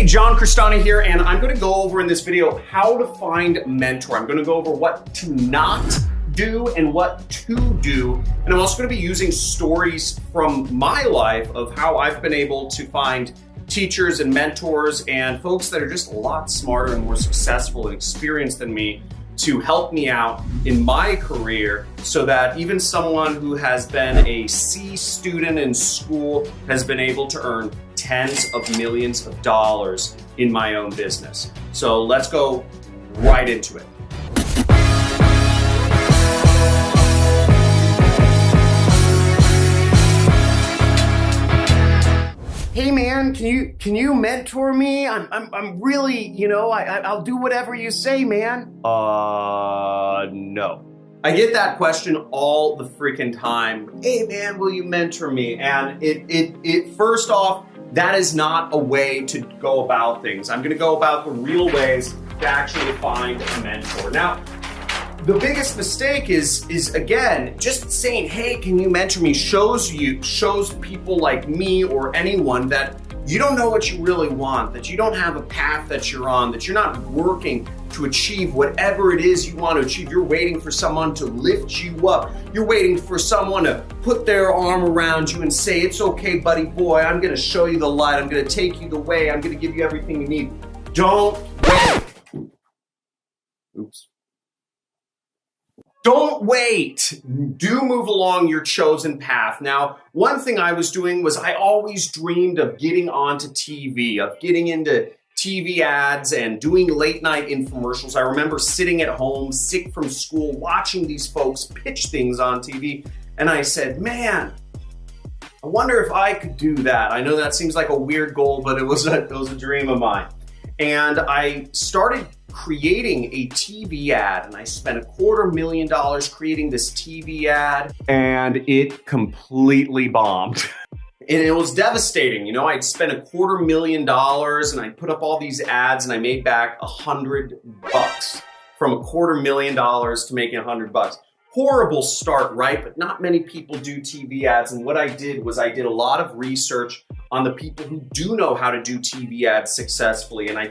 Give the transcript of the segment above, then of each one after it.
Hey, John Crestani here, and I'm going to go over in this video how to find a mentor. I'm going to go over what to not do and what to do. And I'm also going to be using stories from my life of how I've been able to find teachers and mentors and folks that are just a lot smarter and more successful and experienced than me to help me out in my career so that even someone who has been a C student in school has been able to earn tens of millions of dollars in my own business. So let's go right into it. Hey man, can you mentor me? I'm really, I'll do whatever you say, man. No. I get that question all the freaking time. Hey man, will you mentor me? And it first off, that is not a way to go about things. I'm gonna go about the real ways to actually find a mentor. Now, the biggest mistake is again, just saying, hey, can you mentor me, shows people like me or anyone that you don't know what you really want, that you don't have a path that you're on, that you're not working to achieve whatever it is you want to achieve. You're waiting for someone to lift you up. You're waiting for someone to put their arm around you and say, it's okay, buddy boy, I'm gonna show you the light. I'm gonna take you the way. I'm gonna give you everything you need. Don't wait. Oops. Don't wait. Do move along your chosen path. Now, one thing I was doing was I always dreamed of getting onto TV, of getting into TV ads and doing late night infomercials. I remember sitting at home, sick from school, watching these folks pitch things on TV. And I said, man, I wonder if I could do that. I know that seems like a weird goal, but it was a dream of mine. And I started creating a TV ad, and I spent $250,000 creating this TV ad, and it completely bombed. And it was devastating. I'd spent $250,000 and I put up all these ads and I made back $100 from $250,000 to making $100. Horrible start, right? But not many people do TV ads. And what I did was I did a lot of research on the people who do know how to do TV ads successfully. And I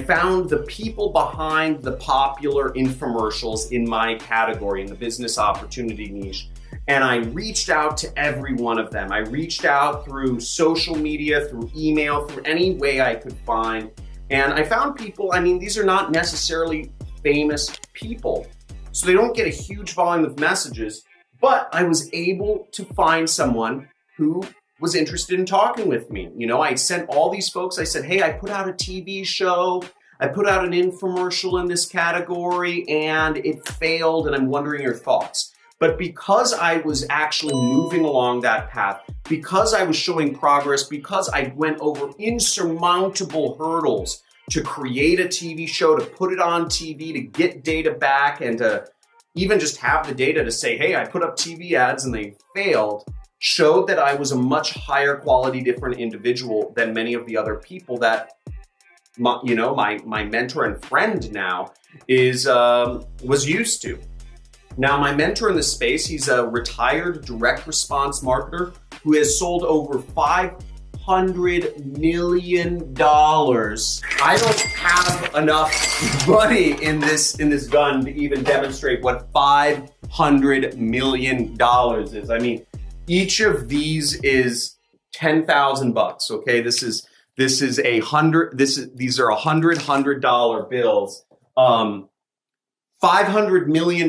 found the people behind the popular infomercials in my category, in the business opportunity niche. And I reached out to every one of them. I reached out through social media, through email, through any way I could find. And I found people, these are not necessarily famous people, so they don't get a huge volume of messages, but I was able to find someone who was interested in talking with me. I sent all these folks, I said, hey, I put out a TV show, I put out an infomercial in this category and it failed and I'm wondering your thoughts. But because I was actually moving along that path, because I was showing progress, because I went over insurmountable hurdles to create a TV show, to put it on TV, to get data back, and to even just have the data to say, hey, I put up TV ads and they failed, showed that I was a much higher quality, different individual than many of the other people that my mentor and friend now was used to. Now, my mentor in this space, he's a retired direct response marketer who has sold over $500 million. I don't have enough money in this gun to even demonstrate what $500 million is. Each of these is $10,000. Okay, these are $100 bills. $500 million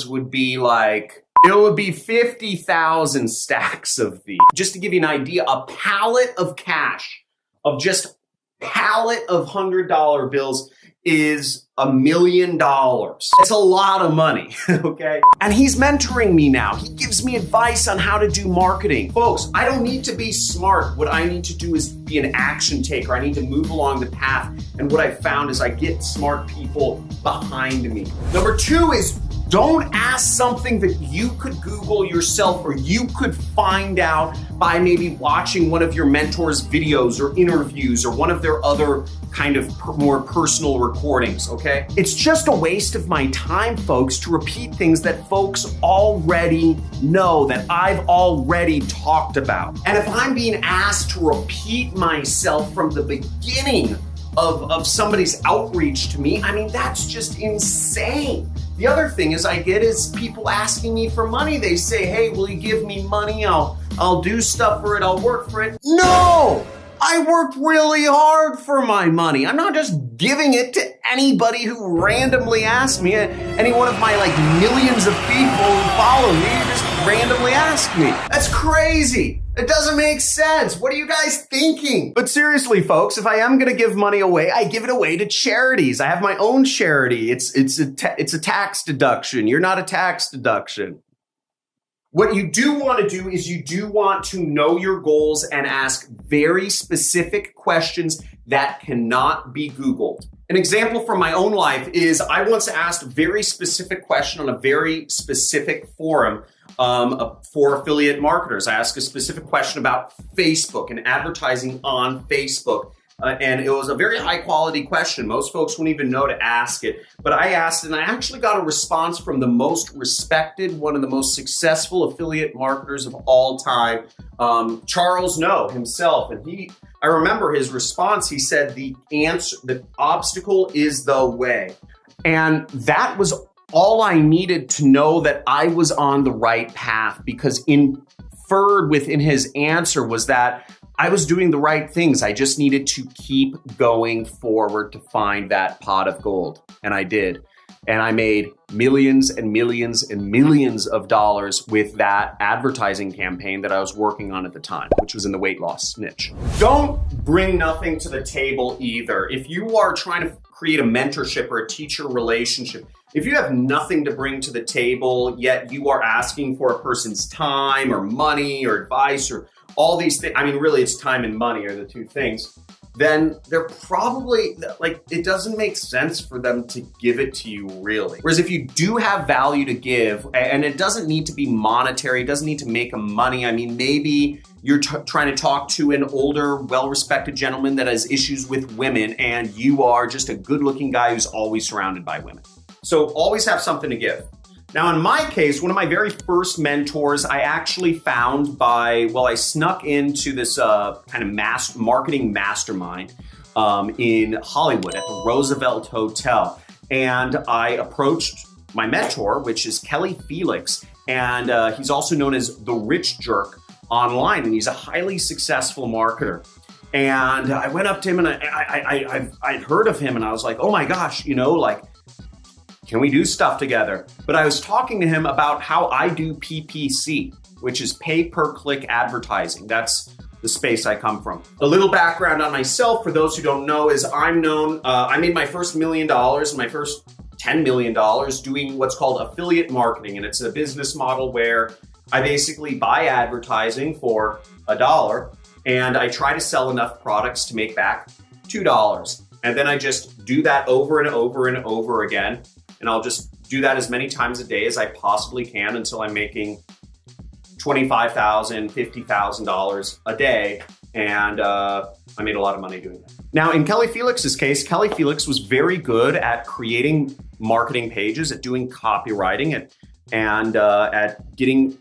would be like, it would be 50,000 stacks of these. Just to give you an idea, a pallet of cash, of just pallet of $100 bills is $1 million. It's a lot of money, okay? And he's mentoring me now. He gives me advice on how to do marketing. Folks, I don't need to be smart. What I need to do is be an action taker. I need to move along the path. And what I found is I get smart people behind me. Number two is Don't ask something that you could Google yourself or you could find out by maybe watching one of your mentor's videos or interviews or one of their other kind of more personal recordings, okay? It's just a waste of my time, folks, to repeat things that folks already know, that I've already talked about. And if I'm being asked to repeat myself from the beginning of somebody's outreach to me, I mean, that's just insane. The other thing is I get is people asking me for money. They say, hey, will you give me money? I'll do stuff for it. I'll work for it. No! I worked really hard for my money. I'm not just giving it to anybody who randomly asks me. Any one of my millions of people who follow me just randomly ask me. That's crazy. It doesn't make sense. What are you guys thinking? But seriously, folks, if I am going to give money away, I give it away to charities. I have my own charity. It's a tax deduction. You're not a tax deduction. What you do want to do is you do want to know your goals and ask very specific questions that cannot be Googled. An example from my own life is I once asked a very specific question on a very specific forum for affiliate marketers. I asked a specific question about Facebook and advertising on Facebook. And it was a very high quality question. Most folks wouldn't even know to ask it. But I asked, and I actually got a response from the most respected, one of the most successful affiliate marketers of all time, Charles No himself. And I remember his response. He said, the obstacle is the way. And that was all I needed to know that I was on the right path, because inferred within his answer was that I was doing the right things. I just needed to keep going forward to find that pot of gold. And I did. And I made millions and millions and millions of dollars with that advertising campaign that I was working on at the time, which was in the weight loss niche. Don't bring nothing to the table either. If you are trying to create a mentorship or a teacher relationship, if you have nothing to bring to the table, yet you are asking for a person's time or money or advice or all these things, I mean, really it's time and money are the two things, then they're probably it doesn't make sense for them to give it to you really. Whereas if you do have value to give, and it doesn't need to be monetary, it doesn't need to make money. I mean, maybe you're trying to talk to an older, well-respected gentleman that has issues with women, and you are just a good-looking guy who's always surrounded by women. So always have something to give. Now, in my case, one of my very first mentors, I actually found I snuck into this kind of marketing mastermind in Hollywood at the Roosevelt Hotel. And I approached my mentor, which is Kelly Felix. And he's also known as the Rich Jerk online. And he's a highly successful marketer. And I went up to him and I'd heard of him and I was like, oh my gosh, can we do stuff together? But I was talking to him about how I do PPC, which is pay per click advertising. That's the space I come from. A little background on myself, for those who don't know, is I made my first $1 million and my first $10 million doing what's called affiliate marketing. And it's a business model where I basically buy advertising for $1 and I try to sell enough products to make back $2. And then I just do that over and over and over again. And I'll just do that as many times a day as I possibly can until I'm making $25,000, $50,000 a day. And I made a lot of money doing that. Now, in Kelly Felix's case, Kelly Felix was very good at creating marketing pages, at doing copywriting, and at getting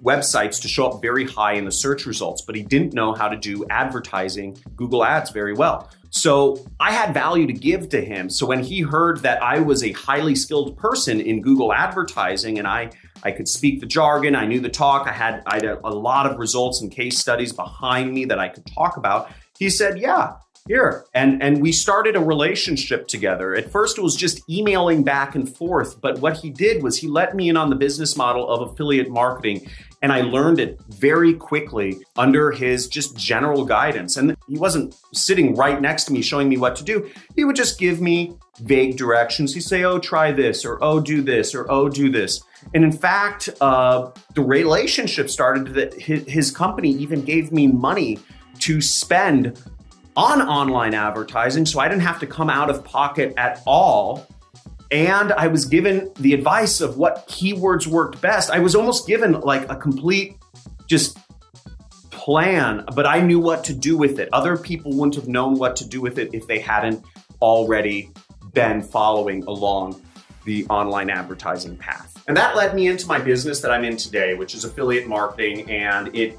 websites to show up very high in the search results, but he didn't know how to do advertising, Google Ads very well. So I had value to give to him. So when he heard that I was a highly skilled person in Google advertising and I could speak the jargon, I knew the talk, I had a lot of results and case studies behind me that I could talk about, he said, yeah, here. And we started a relationship together. At first, it was just emailing back and forth. But what he did was he let me in on the business model of affiliate marketing. And I learned it very quickly under his just general guidance. And he wasn't sitting right next to me showing me what to do. He would just give me vague directions. He'd say, oh, try this, or oh, do this, or oh, do this. And in fact, the relationship started that his company even gave me money to spend on online advertising, so I didn't have to come out of pocket at all And I was given the advice of what keywords worked best. I was almost given like a complete just plan, but I knew what to do with it. Other people wouldn't have known what to do with it if they hadn't already been following along the online advertising path. And that led me into my business that I'm in today, which is affiliate marketing. And it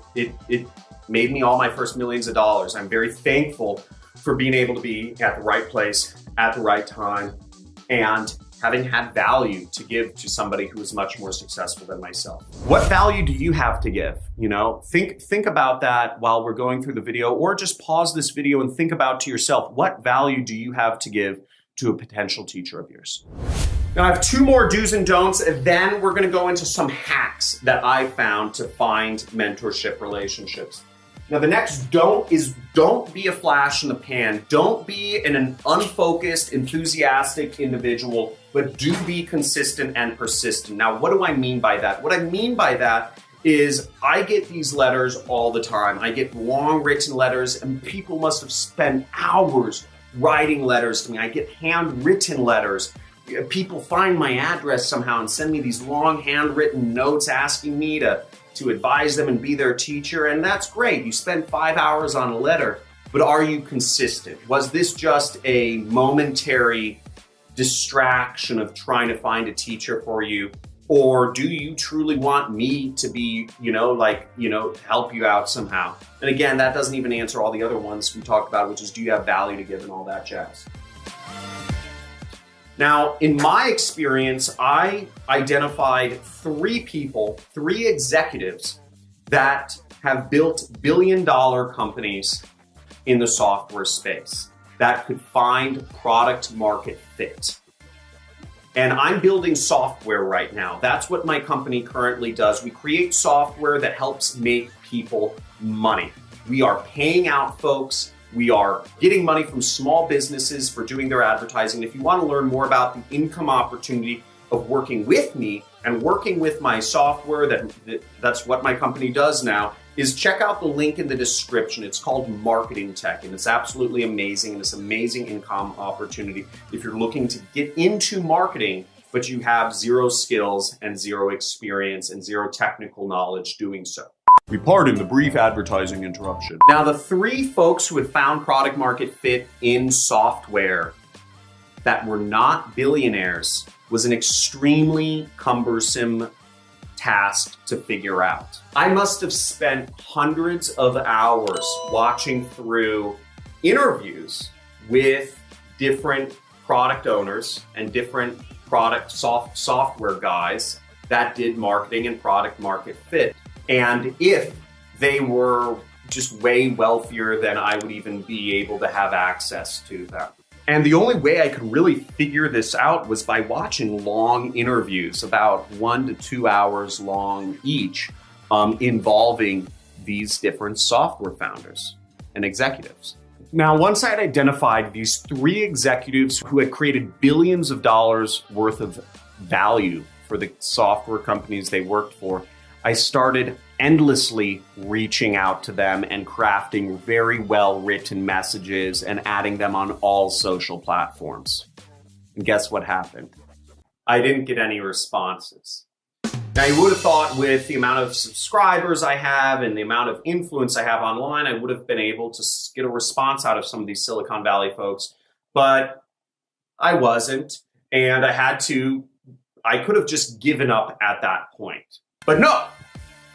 made me all my first millions of dollars. I'm very thankful for being able to be at the right place at the right time and having had value to give to somebody who is much more successful than myself. What value do you have to give? You know, think about that while we're going through the video, or just pause this video and think about to yourself, what value do you have to give to a potential teacher of yours? Now I have two more do's and don'ts, and then we're gonna go into some hacks that I found to find mentorship relationships. Now the next don't is don't be a flash in the pan. Don't be an unfocused, enthusiastic individual, but do be consistent and persistent. Now what do I mean by that? What I mean by that is I get these letters all the time. I get long written letters, and people must have spent hours writing letters to me. I get handwritten letters. People find my address somehow and send me these long handwritten notes asking me to advise them and be their teacher. And that's great. You spend 5 hours on a letter, but are you consistent? Was this just a momentary distraction of trying to find a teacher for you? Or do you truly want me to be, help you out somehow? And again, that doesn't even answer all the other ones we talked about, which is, do you have value to give and all that jazz? Now, in my experience, I identified three executives that have built billion-dollar companies in the software space that could find product market fit. And I'm building software right now. That's what my company currently does. We create software that helps make people money. We are paying out folks. We are getting money from small businesses for doing their advertising. If you want to learn more about the income opportunity of working with me and working with my software, that's what my company does now, is check out the link in the description. It's called Marketing Tech, and it's absolutely amazing, and it's an amazing income opportunity if you're looking to get into marketing, but you have zero skills and zero experience and zero technical knowledge doing so. We pardon the brief advertising interruption. Now, the three folks who had found product market fit in software that were not billionaires was an extremely cumbersome task to figure out. I must have spent hundreds of hours watching through interviews with different product owners and different product software guys that did marketing and product market fit. And if they were just way wealthier than I would even be able to have access to them. And the only way I could really figure this out was by watching long interviews, about 1 to 2 hours long each, involving these different software founders and executives. Now, once I had identified these three executives who had created billions of dollars worth of value for the software companies they worked for, I started endlessly reaching out to them and crafting very well-written messages and adding them on all social platforms. And guess what happened? I didn't get any responses. Now, you would have thought with the amount of subscribers I have and the amount of influence I have online, I would have been able to get a response out of some of these Silicon Valley folks, but I wasn't. And I could have just given up at that point. But no,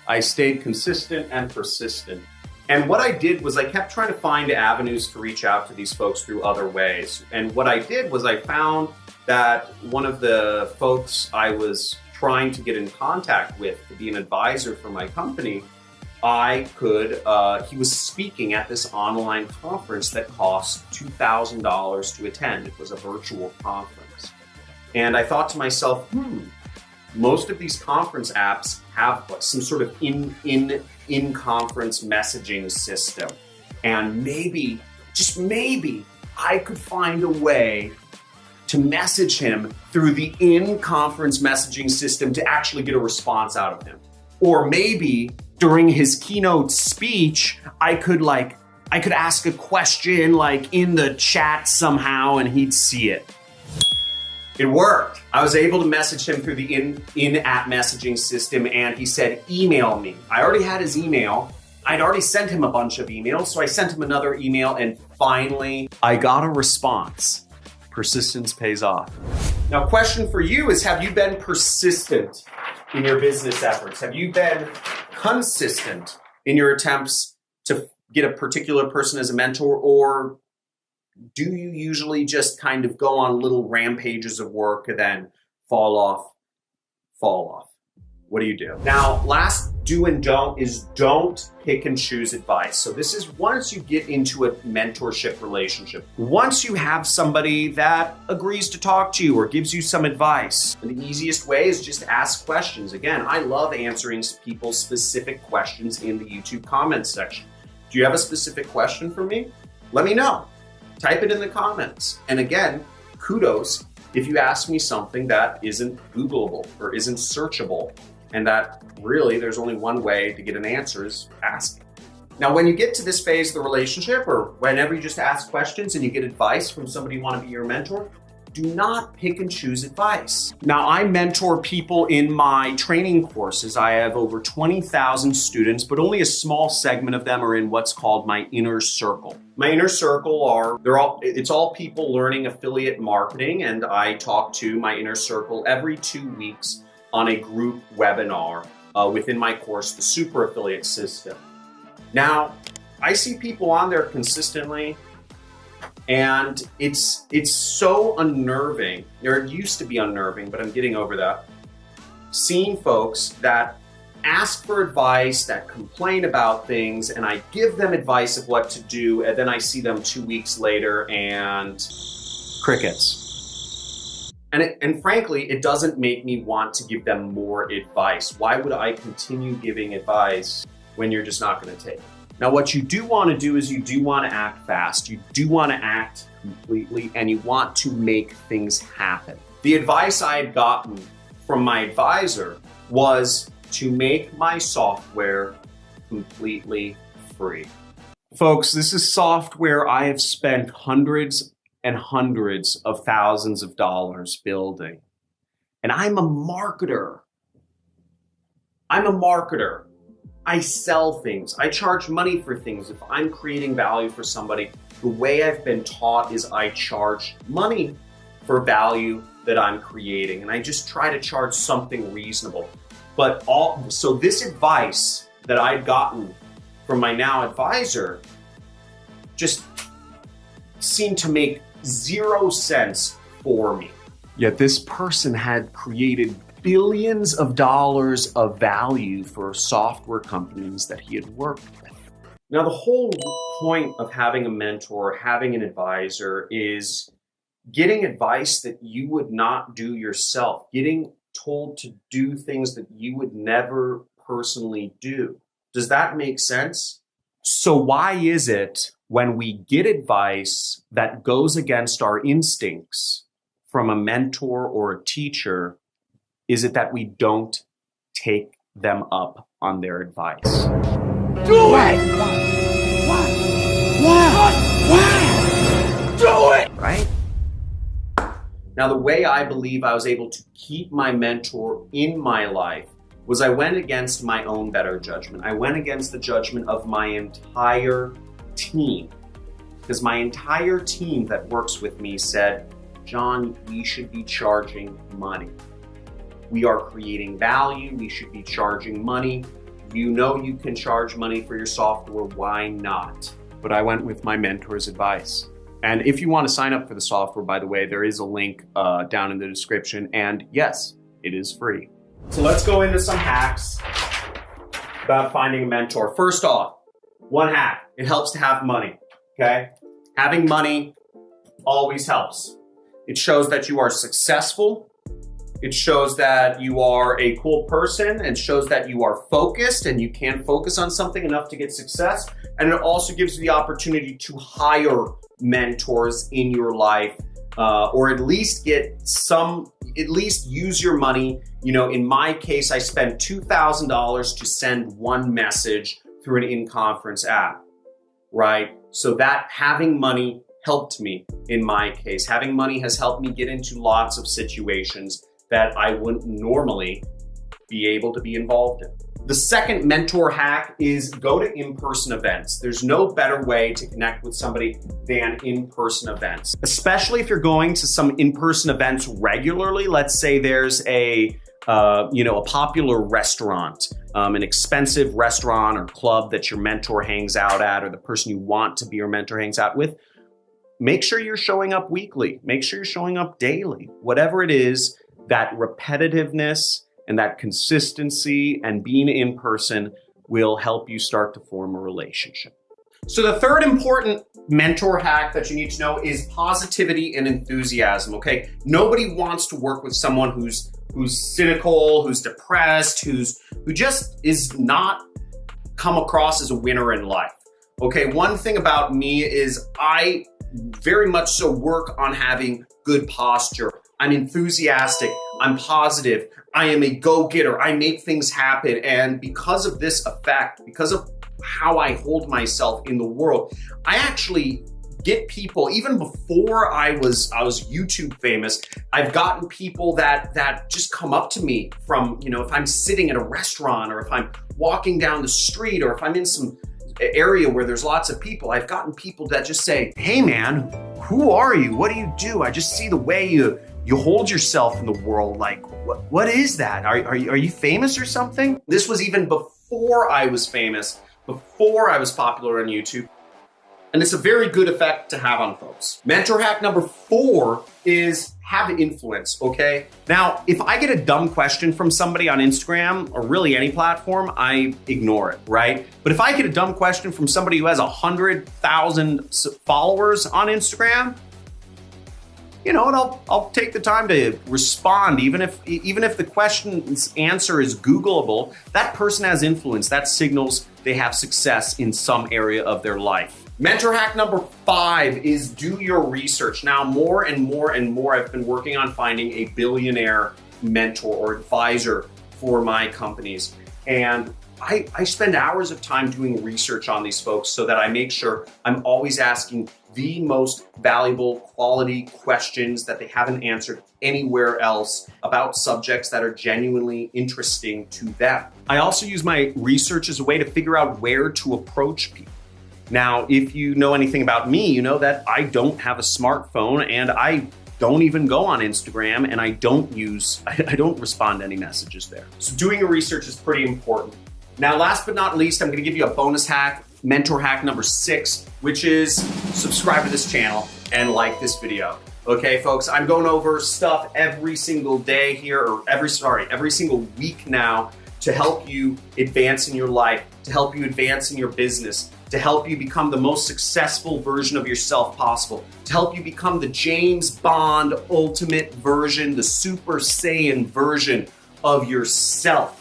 I stayed consistent and persistent. And what I did was I kept trying to find avenues to reach out to these folks through other ways. And what I did was I found that one of the folks I was trying to get in contact with to be an advisor for my company, he was speaking at this online conference that cost $2,000 to attend. It was a virtual conference. And I thought to myself, most of these conference apps have some sort of in-conference messaging system. And maybe, just maybe, I could find a way to message him through the in-conference messaging system to actually get a response out of him. Or maybe during his keynote speech, I could ask a question like in the chat somehow and he'd see it. It worked. I was able to message him through the in-app messaging system, and he said, email me. I already had his email. I'd already sent him a bunch of emails, so I sent him another email, and finally, I got a response. Persistence pays off. Now, question for you is, have you been persistent in your business efforts? Have you been consistent in your attempts to get a particular person as a mentor, or do you usually just kind of go on little rampages of work and then fall off? What do you do? Now, last do and don't is don't pick and choose advice. So this is once you get into a mentorship relationship, once you have somebody that agrees to talk to you or gives you some advice, the easiest way is just ask questions. Again, I love answering people's specific questions in the YouTube comments section. Do you have a specific question for me? Let me know. Type it in the comments. And again, kudos if you ask me something that isn't Googleable or isn't searchable, and that really there's only one way to get an answer is ask. Now, when you get to this phase of the relationship, or whenever you just ask questions and you get advice from somebody who want to be your mentor, do not pick and choose advice. Now, I mentor people in my training courses. I have over 20,000 students, but only a small segment of them are in what's called my inner circle. My inner circle it's all people learning affiliate marketing, and I talk to my inner circle every 2 weeks on a group webinar within my course, the Super Affiliate System. Now, I see people on there consistently, and it's so unnerving, or it used to be unnerving, but I'm getting over that. Seeing folks that ask for advice, that complain about things, and I give them advice of what to do, and then I see them 2 weeks later and crickets. And frankly, it doesn't make me want to give them more advice. Why would I continue giving advice when you're just not going to take it? Now, what you do want to do is you do want to act fast. You do want to act completely, and you want to make things happen. The advice I had gotten from my advisor was to make my software completely free. Folks, this is software I have spent hundreds and hundreds of thousands of dollars building. And I'm a marketer. I sell things. I charge money for things. If I'm creating value for somebody, the way I've been taught is I charge money for value that I'm creating. And I just try to charge something reasonable. So this advice that I'd gotten from my now advisor just seemed to make 0 sense for me. Yet this person had created billions of dollars of value for software companies that he had worked with. Now, the whole point of having a mentor, having an advisor, is getting advice that you would not do yourself, getting told to do things that you would never personally do. Does that make sense? So why is it when we get advice that goes against our instincts from a mentor or a teacher, is it that we don't take them up on their advice? Do it! Why? Do it! Right? Now, the way I believe I was able to keep my mentor in my life was I went against my own better judgment. I went against the judgment of my entire team. Because my entire team that works with me said, John, we should be charging money. We are creating value. We should be charging money. You know you can charge money for your software. Why not? But I went with my mentor's advice. And if you want to sign up for the software, by the way, there is a link down in the description. And yes, it is free. So let's go into some hacks about finding a mentor. First off, one hack. It helps to have money, okay? Having money always helps. It shows that you are successful. It shows that you are a cool person, and shows that you are focused and you can focus on something enough to get success. And it also gives you the opportunity to hire mentors in your life, or at least use your money. You know, in my case, I spent $2,000 to send one message through an in-conference app, right? So that having money helped me in my case. Having money has helped me get into lots of situations that I wouldn't normally be able to be involved in. The second mentor hack is go to in-person events. There's no better way to connect with somebody than in-person events, especially if you're going to some in-person events regularly. Let's say there's a popular restaurant, an expensive restaurant or club that your mentor hangs out at, or the person you want to be your mentor hangs out with. Make sure you're showing up weekly. Make sure you're showing up daily. Whatever it is, that repetitiveness and that consistency and being in person will help you start to form a relationship. So the third important mentor hack that you need to know is positivity and enthusiasm, okay? Nobody wants to work with someone who's cynical, who's depressed, who just is not come across as a winner in life. Okay, one thing about me is I very much so work on having good posture. I'm enthusiastic, I'm positive, I am a go-getter, I make things happen. And because of this effect, because of how I hold myself in the world, I actually get people, even before I was YouTube famous, I've gotten people that just come up to me from, if I'm sitting at a restaurant, or if I'm walking down the street, or if I'm in some area where there's lots of people, I've gotten people that just say, "Hey man, who are you? What do you do? I just see the way you hold yourself in the world. Like, what is that? Are you famous or something?" This was even before I was famous, before I was popular on YouTube. And it's a very good effect to have on folks. Mentor hack number 4 is have influence, okay? Now, if I get a dumb question from somebody on Instagram or really any platform, I ignore it, right? But if I get a dumb question from somebody who has 100,000 followers on Instagram, and I'll take the time to respond, even if the question's answer is Googleable. That person has influence. That signals they have success in some area of their life. Mentor hack number 5 is do your research. Now, more and more and more, I've been working on finding a billionaire mentor or advisor for my companies. And I spend hours of time doing research on these folks so that I make sure I'm always asking the most valuable quality questions that they haven't answered anywhere else about subjects that are genuinely interesting to them. I also use my research as a way to figure out where to approach people. Now, if you know anything about me, you know that I don't have a smartphone and I don't even go on Instagram, and I don't respond to any messages there. So doing your research is pretty important. Now, last but not least, I'm gonna give you a bonus hack, mentor hack number 6, which is subscribe to this channel and like this video. Okay, folks, I'm going over stuff every single day here, or every single week now, to help you advance in your life, to help you advance in your business, to help you become the most successful version of yourself possible, to help you become the James Bond ultimate version, the Super Saiyan version of yourself.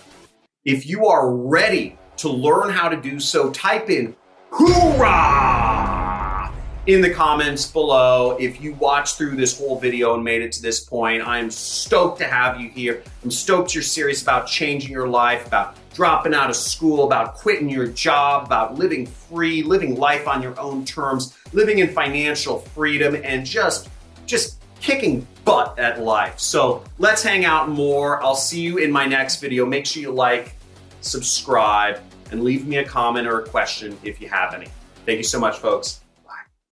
If you are ready to learn how to do so, type in hoorah in the comments below. If you watched through this whole video and made it to this point, I'm stoked to have you here. I'm stoked you're serious about changing your life, about dropping out of school, about quitting your job, about living free, living life on your own terms, living in financial freedom, and just kicking butt at life. So let's hang out more. I'll see you in my next video. Make sure you like, subscribe, and leave me a comment or a question if you have any. Thank you so much, folks.